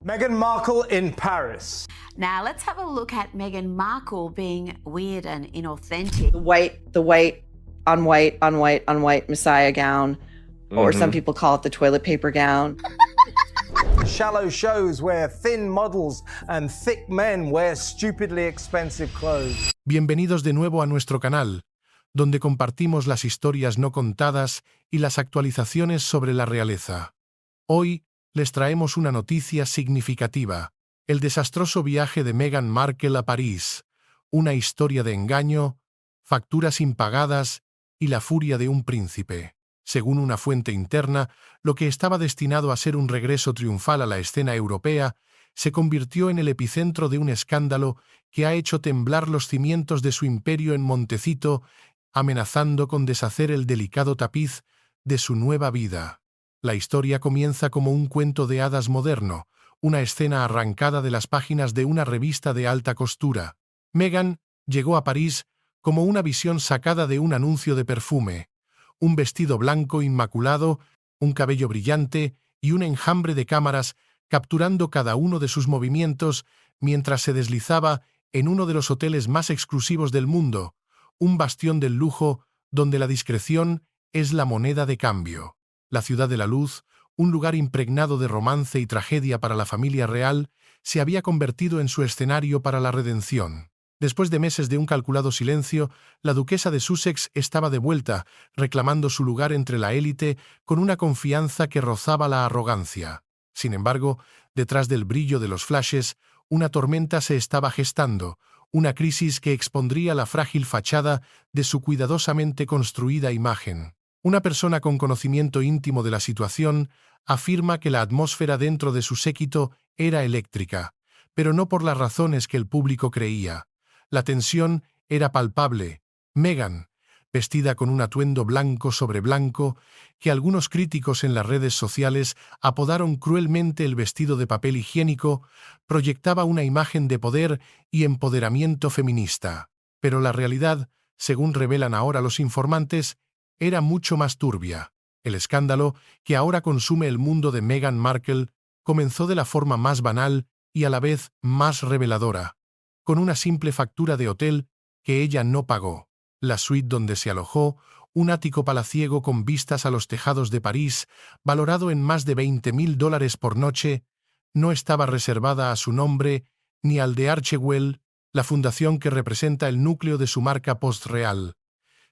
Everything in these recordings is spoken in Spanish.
Meghan Markle in Paris. Now, let's have a look at Meghan Markle being weird and inauthentic. The white, on white Messiah gown, or some people call it the toilet paper gown. Shallow shows where thin models and thick men wear stupidly expensive clothes. Bienvenidos de nuevo a nuestro canal, donde compartimos las historias no contadas y las actualizaciones sobre la realeza. Hoy les traemos una noticia significativa: el desastroso viaje de Meghan Markle a París, una historia de engaño, facturas impagadas y la furia de un príncipe. Según una fuente interna, lo que estaba destinado a ser un regreso triunfal a la escena europea se convirtió en el epicentro de un escándalo que ha hecho temblar los cimientos de su imperio en Montecito, amenazando con deshacer el delicado tapiz de su nueva vida. La historia comienza como un cuento de hadas moderno, una escena arrancada de las páginas de una revista de alta costura. Meghan llegó a París como una visión sacada de un anuncio de perfume: un vestido blanco inmaculado, un cabello brillante y un enjambre de cámaras capturando cada uno de sus movimientos mientras se deslizaba en uno de los hoteles más exclusivos del mundo, un bastión del lujo donde la discreción es la moneda de cambio. La Ciudad de la Luz, un lugar impregnado de romance y tragedia para la familia real, se había convertido en su escenario para la redención. Después de meses de un calculado silencio, la duquesa de Sussex estaba de vuelta, reclamando su lugar entre la élite con una confianza que rozaba la arrogancia. Sin embargo, detrás del brillo de los flashes, una tormenta se estaba gestando, una crisis que expondría la frágil fachada de su cuidadosamente construida imagen. Una persona con conocimiento íntimo de la situación afirma que la atmósfera dentro de su séquito era eléctrica, pero no por las razones que el público creía. La tensión era palpable. Meghan, vestida con un atuendo blanco sobre blanco, que algunos críticos en las redes sociales apodaron cruelmente el vestido de papel higiénico, proyectaba una imagen de poder y empoderamiento feminista. Pero la realidad, según revelan ahora los informantes, era mucho más turbia. El escándalo, que ahora consume el mundo de Meghan Markle, comenzó de la forma más banal y a la vez más reveladora, con una simple factura de hotel que ella no pagó. La suite donde se alojó, un ático palaciego con vistas a los tejados de París, valorado en más de $20.000 por noche, no estaba reservada a su nombre ni al de Archewell, la fundación que representa el núcleo de su marca post-real.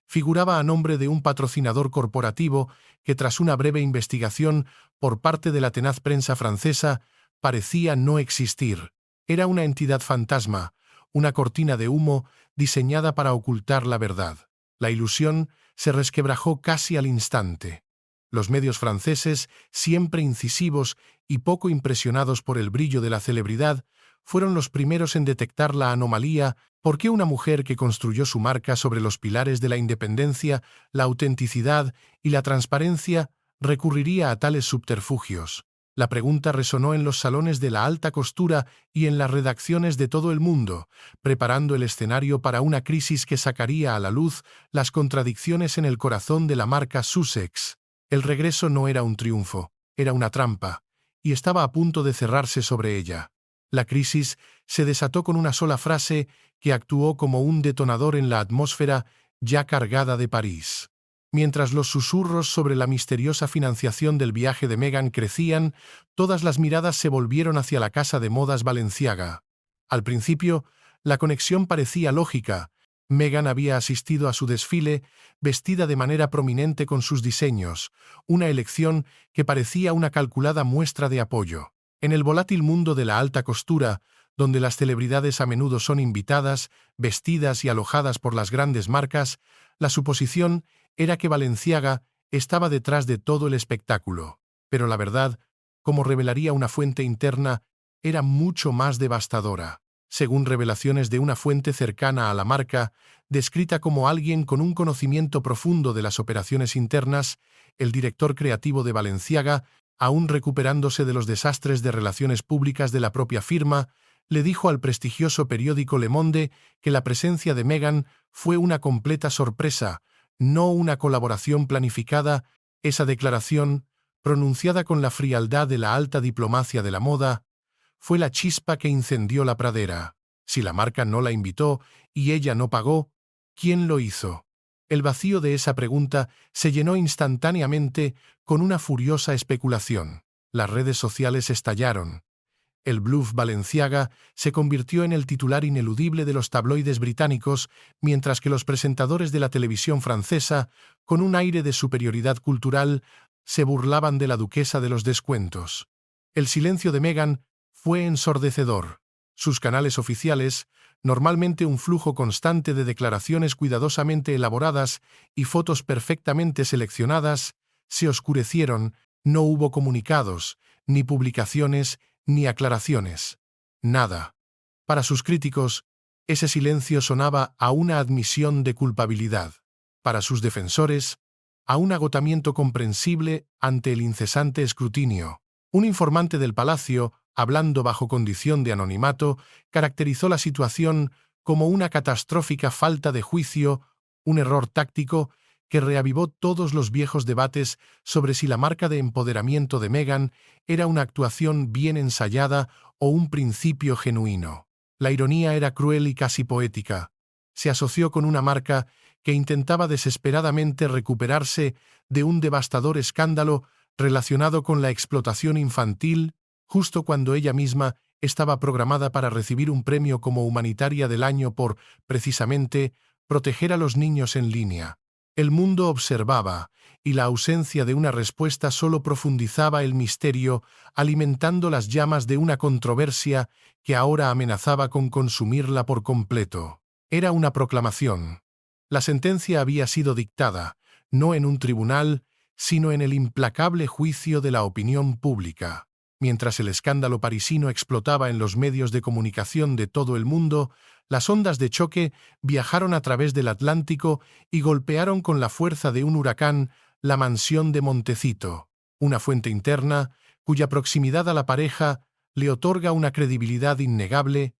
Figuraba a nombre de un patrocinador corporativo que, tras una breve investigación por parte de la tenaz prensa francesa, parecía no existir. Era una entidad fantasma, una cortina de humo diseñada para ocultar la verdad. La ilusión se resquebrajó casi al instante. Los medios franceses, siempre incisivos y poco impresionados por el brillo de la celebridad, fueron los primeros en detectar la anomalía. ¿Por qué una mujer que construyó su marca sobre los pilares de la independencia, la autenticidad y la transparencia recurriría a tales subterfugios? La pregunta resonó en los salones de la alta costura y en las redacciones de todo el mundo, preparando el escenario para una crisis que sacaría a la luz las contradicciones en el corazón de la marca Sussex. El regreso no era un triunfo, era una trampa, y estaba a punto de cerrarse sobre ella. La crisis se desató con una sola frase que actuó como un detonador en la atmósfera ya cargada de París. Mientras los susurros sobre la misteriosa financiación del viaje de Meghan crecían, todas las miradas se volvieron hacia la casa de modas Balenciaga. Al principio, la conexión parecía lógica. Meghan había asistido a su desfile, vestida de manera prominente con sus diseños, una elección que parecía una calculada muestra de apoyo. En el volátil mundo de la alta costura, donde las celebridades a menudo son invitadas, vestidas y alojadas por las grandes marcas, la suposición era que Balenciaga estaba detrás de todo el espectáculo. Pero la verdad, como revelaría una fuente interna, era mucho más devastadora. Según revelaciones de una fuente cercana a la marca, descrita como alguien con un conocimiento profundo de las operaciones internas, el director creativo de Balenciaga, aún recuperándose de los desastres de relaciones públicas de la propia firma, le dijo al prestigioso periódico Le Monde que la presencia de Meghan fue una completa sorpresa, no una colaboración planificada. Esa declaración, pronunciada con la frialdad de la alta diplomacia de la moda, fue la chispa que incendió la pradera. Si la marca no la invitó y ella no pagó, ¿quién lo hizo? El vacío de esa pregunta se llenó instantáneamente con una furiosa especulación. Las redes sociales estallaron. El bluff Balenciaga se convirtió en el titular ineludible de los tabloides británicos, mientras que los presentadores de la televisión francesa, con un aire de superioridad cultural, se burlaban de la duquesa de los descuentos. El silencio de Meghan fue ensordecedor. Sus canales oficiales, normalmente un flujo constante de declaraciones cuidadosamente elaboradas y fotos perfectamente seleccionadas, se oscurecieron. No hubo comunicados, ni publicaciones, ni aclaraciones. Nada. Para sus críticos, ese silencio sonaba a una admisión de culpabilidad. Para sus defensores, a un agotamiento comprensible ante el incesante escrutinio. Un informante del palacio, hablando bajo condición de anonimato, caracterizó la situación como una catastrófica falta de juicio, un error táctico que reavivó todos los viejos debates sobre si la marca de empoderamiento de Meghan era una actuación bien ensayada o un principio genuino. La ironía era cruel y casi poética. Se asoció con una marca que intentaba desesperadamente recuperarse de un devastador escándalo relacionado con la explotación infantil, justo cuando ella misma estaba programada para recibir un premio como humanitaria del año por, precisamente, proteger a los niños en línea. El mundo observaba, y la ausencia de una respuesta solo profundizaba el misterio, alimentando las llamas de una controversia que ahora amenazaba con consumirla por completo. Era una proclamación. La sentencia había sido dictada, no en un tribunal, sino en el implacable juicio de la opinión pública. Mientras el escándalo parisino explotaba en los medios de comunicación de todo el mundo, las ondas de choque viajaron a través del Atlántico y golpearon con la fuerza de un huracán la mansión de Montecito. Una fuente interna, cuya proximidad a la pareja le otorga una credibilidad innegable,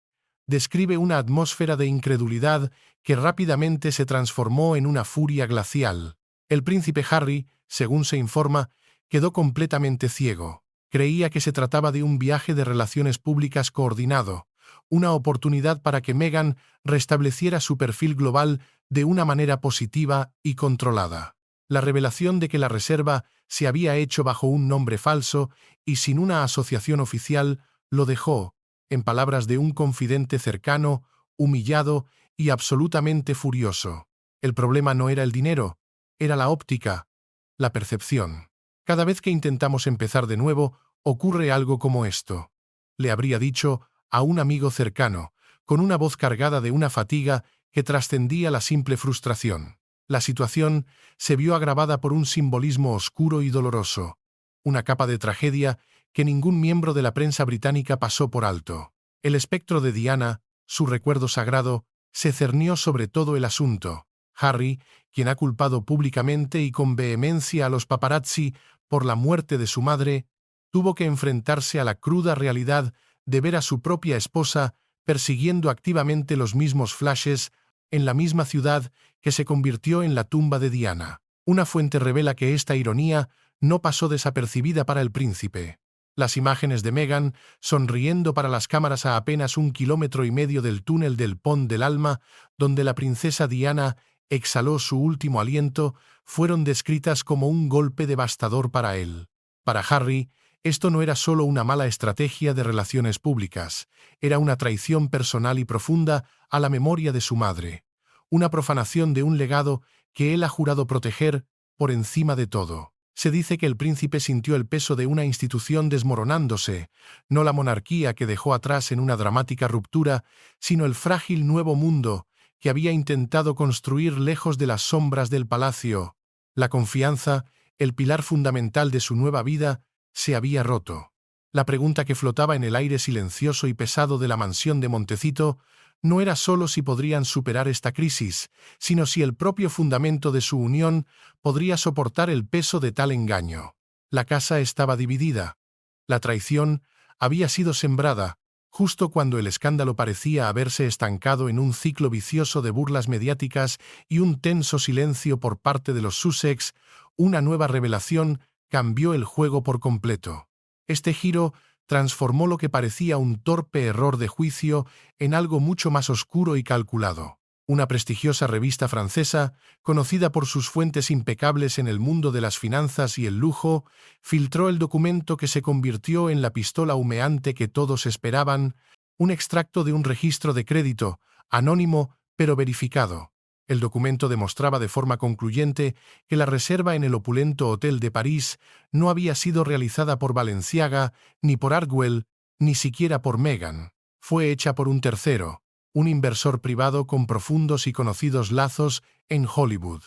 describe una atmósfera de incredulidad que rápidamente se transformó en una furia glacial. El príncipe Harry, según se informa, quedó completamente ciego. Creía que se trataba de un viaje de relaciones públicas coordinado, una oportunidad para que Meghan restableciera su perfil global de una manera positiva y controlada. La revelación de que la reserva se había hecho bajo un nombre falso y sin una asociación oficial lo dejó, en palabras de un confidente cercano, humillado y absolutamente furioso. El problema no era el dinero, era la óptica, la percepción. Cada vez que intentamos empezar de nuevo, ocurre algo como esto. Le habría dicho a un amigo cercano, con una voz cargada de una fatiga que trascendía la simple frustración. La situación se vio agravada por un simbolismo oscuro y doloroso, una capa de tragedia que ningún miembro de la prensa británica pasó por alto. El espectro de Diana, su recuerdo sagrado, se cernió sobre todo el asunto. Harry, quien ha culpado públicamente y con vehemencia a los paparazzi por la muerte de su madre, tuvo que enfrentarse a la cruda realidad de ver a su propia esposa persiguiendo activamente los mismos flashes en la misma ciudad que se convirtió en la tumba de Diana. Una fuente revela que esta ironía no pasó desapercibida para el príncipe. Las imágenes de Meghan, sonriendo para las cámaras a apenas 1,5 kilómetros del túnel del Pont del Alma, donde la princesa Diana exhaló su último aliento, fueron descritas como un golpe devastador para él. Para Harry, esto no era solo una mala estrategia de relaciones públicas, era una traición personal y profunda a la memoria de su madre, una profanación de un legado que él ha jurado proteger por encima de todo. Se dice que el príncipe sintió el peso de una institución desmoronándose, no la monarquía que dejó atrás en una dramática ruptura, sino el frágil nuevo mundo que había intentado construir lejos de las sombras del palacio. La confianza, el pilar fundamental de su nueva vida, se había roto. La pregunta que flotaba en el aire silencioso y pesado de la mansión de Montecito no era solo si podrían superar esta crisis, sino si el propio fundamento de su unión podría soportar el peso de tal engaño. La casa estaba dividida. La traición había sido sembrada, justo cuando el escándalo parecía haberse estancado en un ciclo vicioso de burlas mediáticas y un tenso silencio por parte de los Sussex. Una nueva revelación cambió el juego por completo. Este giro transformó lo que parecía un torpe error de juicio en algo mucho más oscuro y calculado. Una prestigiosa revista francesa, conocida por sus fuentes impecables en el mundo de las finanzas y el lujo, filtró el documento que se convirtió en la pistola humeante que todos esperaban, un extracto de un registro de crédito, anónimo pero verificado. El documento demostraba de forma concluyente que la reserva en el opulento hotel de París no había sido realizada por Balenciaga, ni por Artwell, ni siquiera por Meghan. Fue hecha por un tercero, un inversor privado con profundos y conocidos lazos en Hollywood.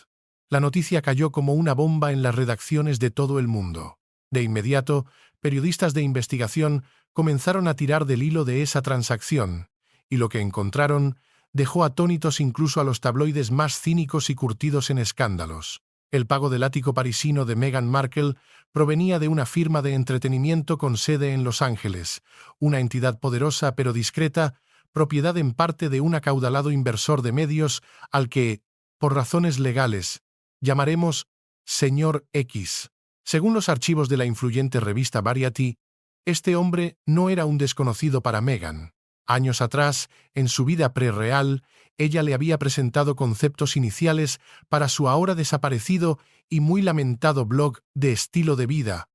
La noticia cayó como una bomba en las redacciones de todo el mundo. De inmediato, periodistas de investigación comenzaron a tirar del hilo de esa transacción, y lo que encontraron dejó atónitos incluso a los tabloides más cínicos y curtidos en escándalos. El pago del ático parisino de Meghan Markle provenía de una firma de entretenimiento con sede en Los Ángeles, una entidad poderosa pero discreta, propiedad en parte de un acaudalado inversor de medios al que, por razones legales, llamaremos Señor X. Según los archivos de la influyente revista Variety, este hombre no era un desconocido para Meghan. Años atrás, en su vida prereal, ella le había presentado conceptos iniciales para su ahora desaparecido y muy lamentado blog de estilo de vida,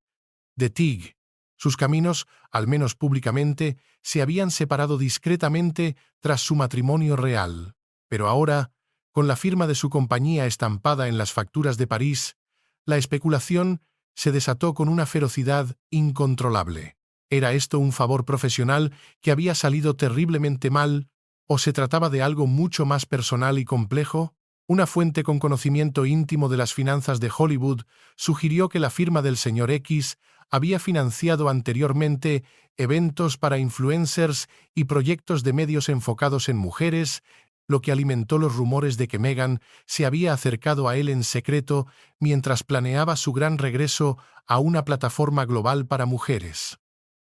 The Tig. Sus caminos, al menos públicamente, se habían separado discretamente tras su matrimonio real. Pero ahora, con la firma de su compañía estampada en las facturas de París, la especulación se desató con una ferocidad incontrolable. ¿Era esto un favor profesional que había salido terriblemente mal, o se trataba de algo mucho más personal y complejo? Una fuente con conocimiento íntimo de las finanzas de Hollywood sugirió que la firma del señor X había financiado anteriormente eventos para influencers y proyectos de medios enfocados en mujeres, lo que alimentó los rumores de que Meghan se había acercado a él en secreto mientras planeaba su gran regreso a una plataforma global para mujeres.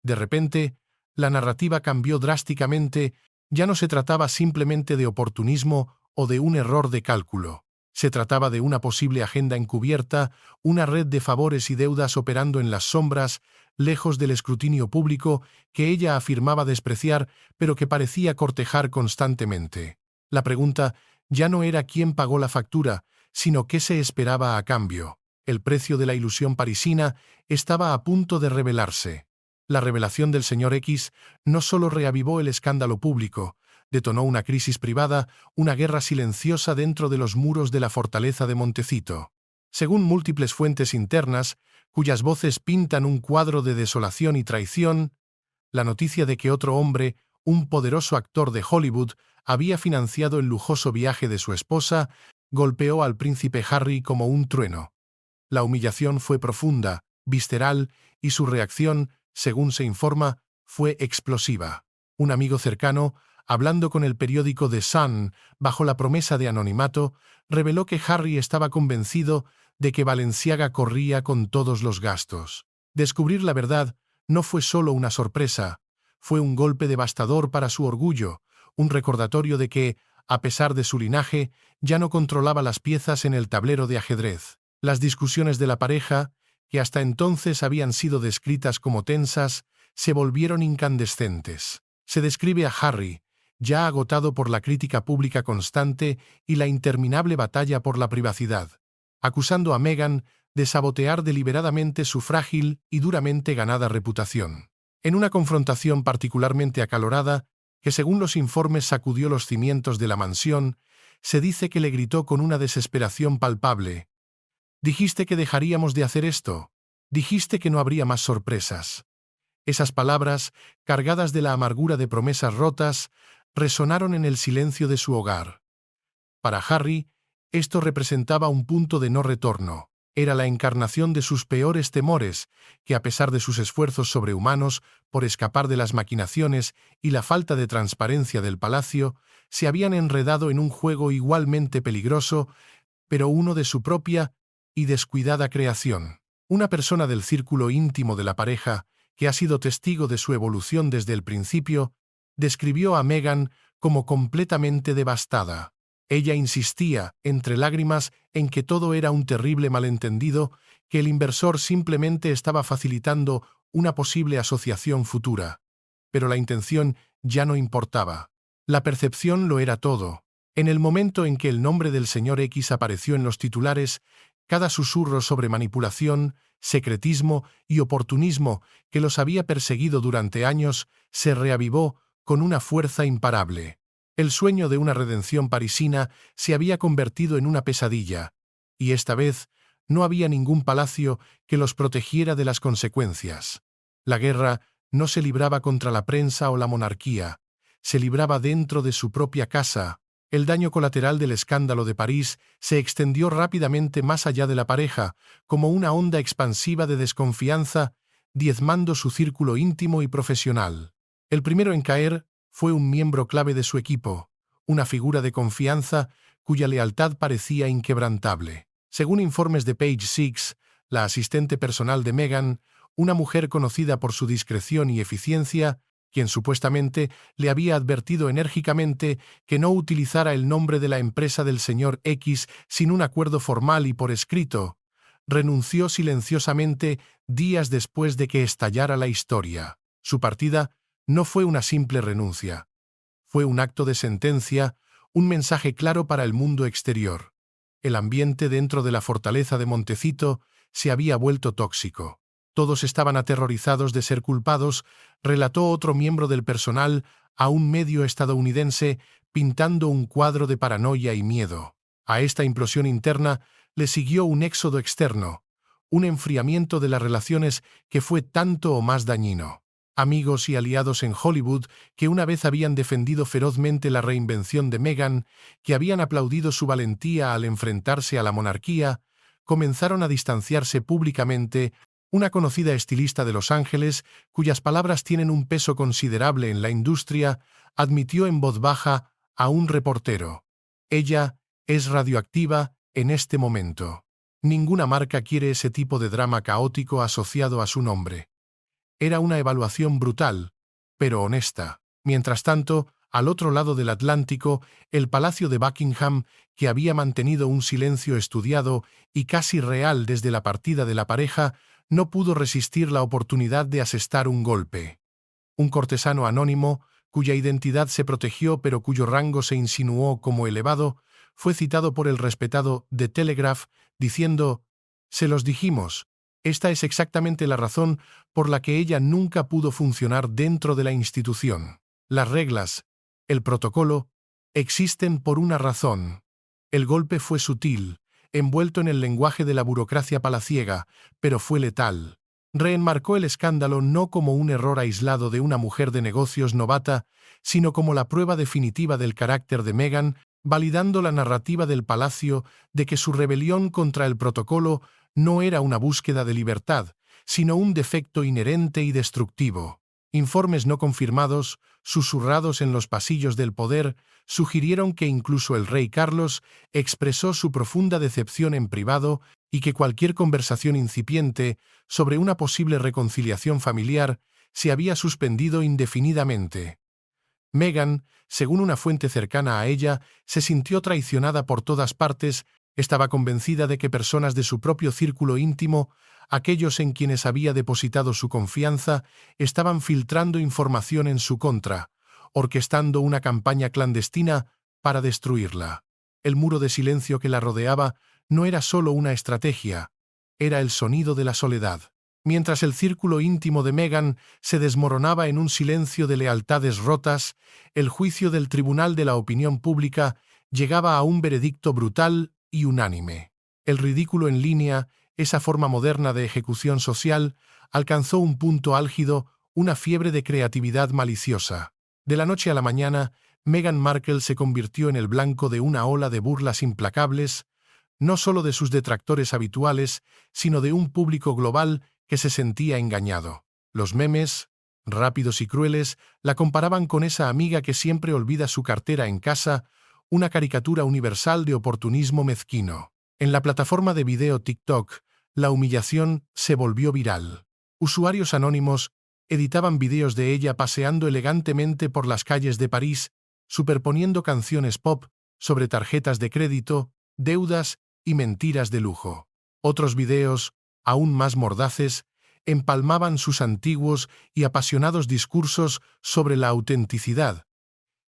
De repente, la narrativa cambió drásticamente, ya no se trataba simplemente de oportunismo o de un error de cálculo. Se trataba de una posible agenda encubierta, una red de favores y deudas operando en las sombras, lejos del escrutinio público que ella afirmaba despreciar, pero que parecía cortejar constantemente. La pregunta ya no era quién pagó la factura, sino qué se esperaba a cambio. El precio de la ilusión parisina estaba a punto de revelarse. La revelación del señor X no solo reavivó el escándalo público, detonó una crisis privada, una guerra silenciosa dentro de los muros de la fortaleza de Montecito. Según múltiples fuentes internas, cuyas voces pintan un cuadro de desolación y traición, la noticia de que otro hombre, un poderoso actor de Hollywood, había financiado el lujoso viaje de su esposa, golpeó al príncipe Harry como un trueno. La humillación fue profunda, visceral, y su reacción, según se informa, fue explosiva. Un amigo cercano, hablando con el periódico The Sun, bajo la promesa de anonimato, reveló que Harry estaba convencido de que Balenciaga corría con todos los gastos. Descubrir la verdad no fue solo una sorpresa, fue un golpe devastador para su orgullo, un recordatorio de que, a pesar de su linaje, ya no controlaba las piezas en el tablero de ajedrez. Las discusiones de la pareja, que hasta entonces habían sido descritas como tensas, se volvieron incandescentes. Se describe a Harry, ya agotado por la crítica pública constante y la interminable batalla por la privacidad, acusando a Meghan de sabotear deliberadamente su frágil y duramente ganada reputación. En una confrontación particularmente acalorada, que según los informes sacudió los cimientos de la mansión, se dice que le gritó con una desesperación palpable: «Dijiste que dejaríamos de hacer esto. Dijiste que no habría más sorpresas». Esas palabras, cargadas de la amargura de promesas rotas, resonaron en el silencio de su hogar. Para Harry, esto representaba un punto de no retorno. Era la encarnación de sus peores temores, que a pesar de sus esfuerzos sobrehumanos por escapar de las maquinaciones y la falta de transparencia del palacio, se habían enredado en un juego igualmente peligroso, pero uno de su propia y descuidada creación. Una persona del círculo íntimo de la pareja, que ha sido testigo de su evolución desde el principio, describió a Meghan como completamente devastada. Ella insistía, entre lágrimas, en que todo era un terrible malentendido, que el inversor simplemente estaba facilitando una posible asociación futura. Pero la intención ya no importaba. La percepción lo era todo. En el momento en que el nombre del señor X apareció en los titulares, cada susurro sobre manipulación, secretismo y oportunismo que los había perseguido durante años se reavivó con una fuerza imparable. El sueño de una redención parisina se había convertido en una pesadilla, y esta vez no había ningún palacio que los protegiera de las consecuencias. La guerra no se libraba contra la prensa o la monarquía, se libraba dentro de su propia casa. El daño colateral del escándalo de París se extendió rápidamente más allá de la pareja, como una onda expansiva de desconfianza, diezmando su círculo íntimo y profesional. El primero en caer fue un miembro clave de su equipo, una figura de confianza cuya lealtad parecía inquebrantable. Según informes de Page Six, la asistente personal de Meghan, una mujer conocida por su discreción y eficiencia, quien supuestamente le había advertido enérgicamente que no utilizara el nombre de la empresa del señor X sin un acuerdo formal y por escrito, renunció silenciosamente días después de que estallara la historia. Su partida no fue una simple renuncia. Fue un acto de sentencia, un mensaje claro para el mundo exterior. El ambiente dentro de la fortaleza de Montecito se había vuelto tóxico. Todos estaban aterrorizados de ser culpados, relató otro miembro del personal a un medio estadounidense, pintando un cuadro de paranoia y miedo. A esta implosión interna le siguió un éxodo externo, un enfriamiento de las relaciones que fue tanto o más dañino. Amigos y aliados en Hollywood, que una vez habían defendido ferozmente la reinvención de Meghan, que habían aplaudido su valentía al enfrentarse a la monarquía, comenzaron a distanciarse públicamente. Una conocida estilista de Los Ángeles, cuyas palabras tienen un peso considerable en la industria, admitió en voz baja a un reportero: «Ella es radioactiva en este momento. Ninguna marca quiere ese tipo de drama caótico asociado a su nombre». Era una evaluación brutal, pero honesta. Mientras tanto, al otro lado del Atlántico, el Palacio de Buckingham, que había mantenido un silencio estudiado y casi real desde la partida de la pareja, no pudo resistir la oportunidad de asestar un golpe. Un cortesano anónimo, cuya identidad se protegió pero cuyo rango se insinuó como elevado, fue citado por el respetado The Telegraph diciendo: «Se los dijimos, esta es exactamente la razón por la que ella nunca pudo funcionar dentro de la institución. Las reglas, el protocolo, existen por una razón». El golpe fue sutil, envuelto en el lenguaje de la burocracia palaciega, pero fue letal. Reenmarcó el escándalo no como un error aislado de una mujer de negocios novata, sino como la prueba definitiva del carácter de Meghan, validando la narrativa del palacio de que su rebelión contra el protocolo no era una búsqueda de libertad, sino un defecto inherente y destructivo. Informes no confirmados, susurrados en los pasillos del poder, sugirieron que incluso el rey Carlos expresó su profunda decepción en privado y que cualquier conversación incipiente sobre una posible reconciliación familiar se había suspendido indefinidamente. Meghan, según una fuente cercana a ella, se sintió traicionada por todas partes. Estaba convencida de que personas de su propio círculo íntimo, aquellos en quienes había depositado su confianza, estaban filtrando información en su contra, orquestando una campaña clandestina para destruirla. El muro de silencio que la rodeaba no era solo una estrategia, era el sonido de la soledad. Mientras el círculo íntimo de Meghan se desmoronaba en un silencio de lealtades rotas, el juicio del Tribunal de la Opinión Pública llegaba a un veredicto brutal y unánime. El ridículo en línea, esa forma moderna de ejecución social, alcanzó un punto álgido, una fiebre de creatividad maliciosa. De la noche a la mañana, Meghan Markle se convirtió en el blanco de una ola de burlas implacables, no solo de sus detractores habituales, sino de un público global que se sentía engañado. Los memes, rápidos y crueles, la comparaban con esa amiga que siempre olvida su cartera en casa, una caricatura universal de oportunismo mezquino. En la plataforma de video TikTok, la humillación se volvió viral. Usuarios anónimos editaban videos de ella paseando elegantemente por las calles de París, superponiendo canciones pop sobre tarjetas de crédito, deudas y mentiras de lujo. Otros videos, aún más mordaces, empalmaban sus antiguos y apasionados discursos sobre la autenticidad,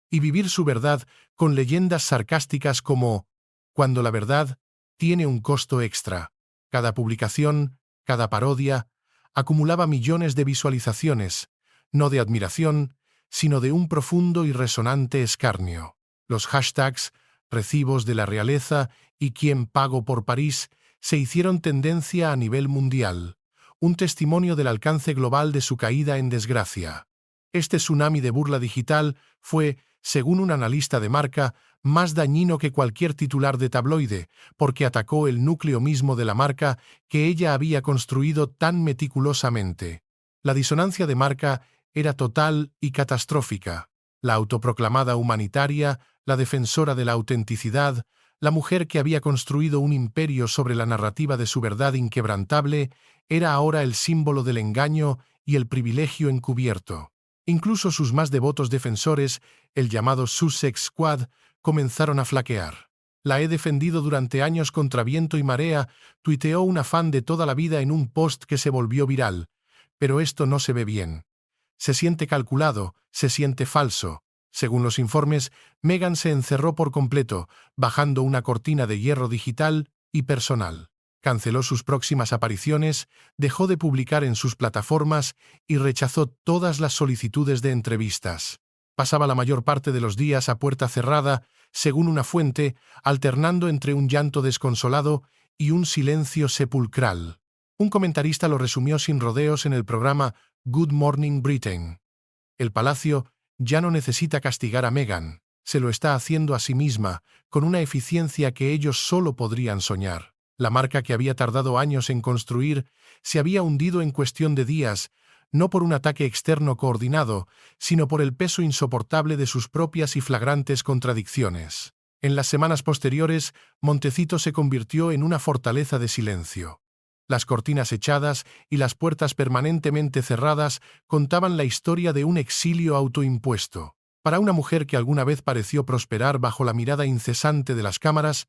y vivir su verdad con leyendas sarcásticas como «Cuando la verdad tiene un costo extra». Cada publicación, cada parodia, acumulaba millones de visualizaciones, no de admiración, sino de un profundo y resonante escarnio. Los hashtags «Recibos de la realeza» y «Quién pago por París» se hicieron tendencia a nivel mundial, un testimonio del alcance global de su caída en desgracia. Este tsunami de burla digital fue, según un analista de marca, más dañino que cualquier titular de tabloide, porque atacó el núcleo mismo de la marca que ella había construido tan meticulosamente. La disonancia de marca era total y catastrófica. La autoproclamada humanitaria, la defensora de la autenticidad, la mujer que había construido un imperio sobre la narrativa de su verdad inquebrantable, era ahora el símbolo del engaño y el privilegio encubierto. Incluso sus más devotos defensores, el llamado Sussex Squad, comenzaron a flaquear. «La he defendido durante años contra viento y marea», tuiteó una fan de toda la vida en un post que se volvió viral. «Pero esto no se ve bien. Se siente calculado, se siente falso». Según los informes, Meghan se encerró por completo, bajando una cortina de hierro digital y personal. Canceló sus próximas apariciones, dejó de publicar en sus plataformas y rechazó todas las solicitudes de entrevistas. Pasaba la mayor parte de los días a puerta cerrada, según una fuente, alternando entre un llanto desconsolado y un silencio sepulcral. Un comentarista lo resumió sin rodeos en el programa Good Morning Britain. El palacio ya no necesita castigar a Meghan, se lo está haciendo a sí misma, con una eficiencia que ellos solo podrían soñar. La marca que había tardado años en construir se había hundido en cuestión de días, no por un ataque externo coordinado, sino por el peso insoportable de sus propias y flagrantes contradicciones. En las semanas posteriores, Montecito se convirtió en una fortaleza de silencio. Las cortinas echadas y las puertas permanentemente cerradas contaban la historia de un exilio autoimpuesto. Para una mujer que alguna vez pareció prosperar bajo la mirada incesante de las cámaras,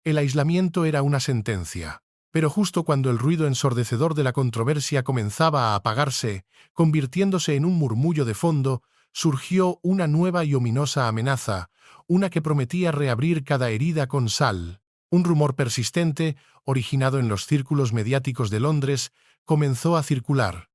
el aislamiento era una sentencia. Pero justo cuando el ruido ensordecedor de la controversia comenzaba a apagarse, convirtiéndose en un murmullo de fondo, surgió una nueva y ominosa amenaza, una que prometía reabrir cada herida con sal. Un rumor persistente, originado en los círculos mediáticos de Londres, comenzó a circular.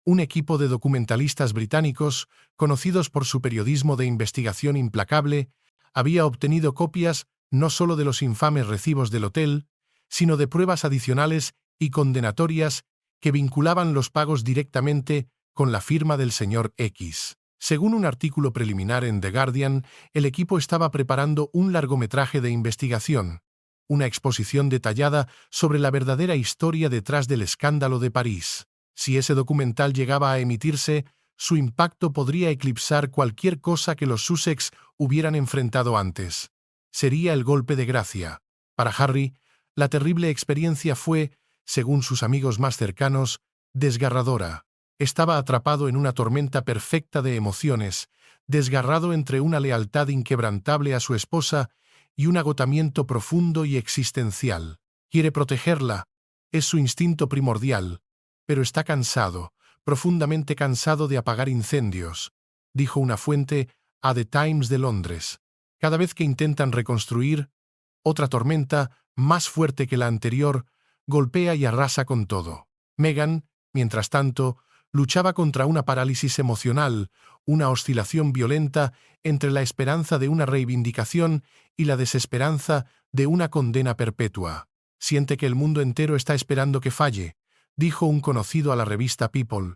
Un equipo de documentalistas británicos, conocidos por su periodismo de investigación implacable, había obtenido copias no solo de los infames recibos del hotel, sino de pruebas adicionales y condenatorias que vinculaban los pagos directamente con la firma del señor X. Según un artículo preliminar en The Guardian, el equipo estaba preparando un largometraje de investigación, una exposición detallada sobre la verdadera historia detrás del escándalo de París. Si ese documental llegaba a emitirse, su impacto podría eclipsar cualquier cosa que los Sussex hubieran enfrentado antes. Sería el golpe de gracia. Para Harry, la terrible experiencia fue, según sus amigos más cercanos, desgarradora. Estaba atrapado en una tormenta perfecta de emociones, desgarrado entre una lealtad inquebrantable a su esposa y un agotamiento profundo y existencial. Quiere protegerla, es su instinto primordial, pero está cansado, profundamente cansado de apagar incendios, dijo una fuente a The Times de Londres. Cada vez que intentan reconstruir, otra tormenta, más fuerte que la anterior, golpea y arrasa con todo. Meghan, mientras tanto, luchaba contra una parálisis emocional, una oscilación violenta entre la esperanza de una reivindicación y la desesperanza de una condena perpetua. Siente que el mundo entero está esperando que falle, dijo un conocido a la revista People.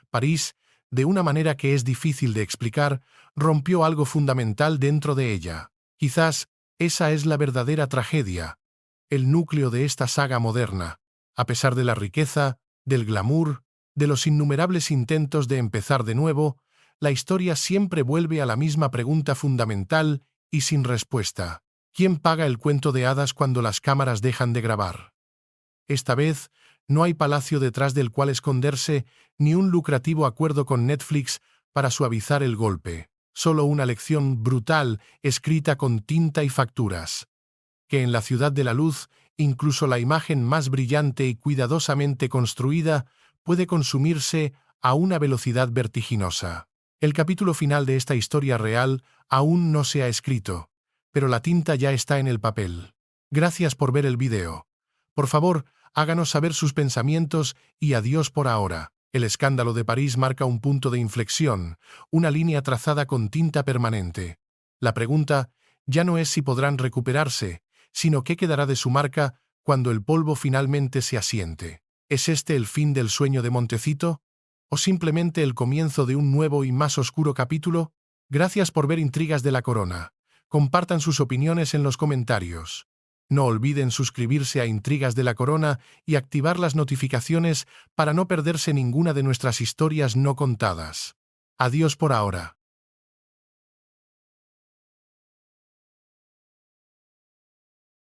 París, de una manera que es difícil de explicar, rompió algo fundamental dentro de ella. Quizás esa es la verdadera tragedia, el núcleo de esta saga moderna. A pesar de la riqueza, del glamour, de los innumerables intentos de empezar de nuevo, la historia siempre vuelve a la misma pregunta fundamental y sin respuesta. ¿Quién paga el cuento de hadas cuando las cámaras dejan de grabar? Esta vez, no hay palacio detrás del cual esconderse ni un lucrativo acuerdo con Netflix para suavizar el golpe. Solo una lección brutal escrita con tinta y facturas. Que en la ciudad de la luz, incluso la imagen más brillante y cuidadosamente construida puede consumirse a una velocidad vertiginosa. El capítulo final de esta historia real aún no se ha escrito, pero la tinta ya está en el papel. Gracias por ver el video. Por favor, háganos saber sus pensamientos y adiós por ahora. El escándalo de París marca un punto de inflexión, una línea trazada con tinta permanente. La pregunta ya no es si podrán recuperarse, sino qué quedará de su marca cuando el polvo finalmente se asiente. ¿Es este el fin del sueño de Montecito? ¿O simplemente el comienzo de un nuevo y más oscuro capítulo? Gracias por ver Intrigas de la Corona. Compartan sus opiniones en los comentarios. No olviden suscribirse a Intrigas de la Corona y activar las notificaciones para no perderse ninguna de nuestras historias no contadas. Adiós por ahora.